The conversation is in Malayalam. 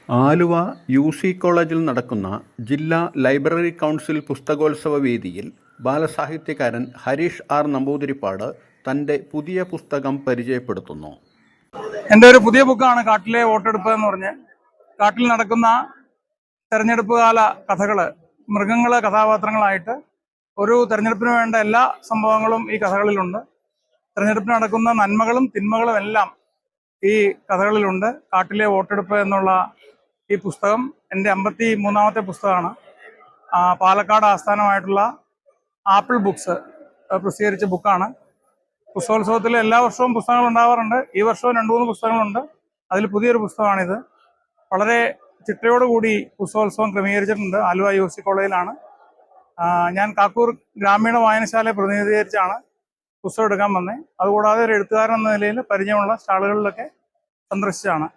ആലുവ യു.സി. കോളേജിൽ നടക്കുന്ന ജില്ലാ ലൈബ്രറി കൗൺസിൽ പുസ്തകോത്സവ വേദിയിൽ ബാലസാഹിത്യകാരൻ ഹരീഷ് ആർ. നമ്പൂതിരിപ്പാട് തൻ്റെ പുതിയ പുസ്തകം പരിചയപ്പെടുത്തുന്നു. എൻ്റെ ഒരു പുതിയ ബുക്കാണ് കാട്ടിലെ വോട്ടെടുപ്പ് എന്ന് പറഞ്ഞ്. കാട്ടിൽ നടക്കുന്ന തെരഞ്ഞെടുപ്പ് കാല കഥകള്, മൃഗങ്ങള് കഥാപാത്രങ്ങളായിട്ട് ഒരു തെരഞ്ഞെടുപ്പിന് വേണ്ട എല്ലാ സംഭവങ്ങളും ഈ കഥകളിലുണ്ട്. തെരഞ്ഞെടുപ്പിന് നടക്കുന്ന നന്മകളും തിന്മകളും എല്ലാം ഈ കഥകളിലുണ്ട്. കാട്ടിലെ വോട്ടെടുപ്പ് എന്നുള്ള ഈ പുസ്തകം എൻ്റെ 53ാമത്തെ പുസ്തകമാണ്. പാലക്കാട് ആസ്ഥാനമായിട്ടുള്ള ആപ്പിൾ ബുക്സ് പ്രസിദ്ധീകരിച്ച ബുക്കാണ്. പുസ്തകോത്സവത്തിൽ എല്ലാ വർഷവും പുസ്തകങ്ങൾ ഉണ്ടാവാറുണ്ട്. ഈ വർഷവും 2-3 പുസ്തകങ്ങളുണ്ട്. അതിൽ പുതിയൊരു പുസ്തകമാണിത്. വളരെ ചിട്ടയോടുകൂടി പുസ്തകോത്സവം ക്രമീകരിച്ചിട്ടുണ്ട്. ആലുവ യു.സി. കോളേജിലാണ്. ഞാൻ കാക്കൂർ ഗ്രാമീണ വായനശാലയെ പ്രതിനിധീകരിച്ചാണ് പുസ്തകം എടുക്കാൻ വന്നത്. അതുകൂടാതെ ഒരു എഴുത്തുകാരൻ എന്ന നിലയിൽ പരിചയമുള്ള സ്റ്റാളുകളിലൊക്കെ സന്ദർശിച്ചാണ്.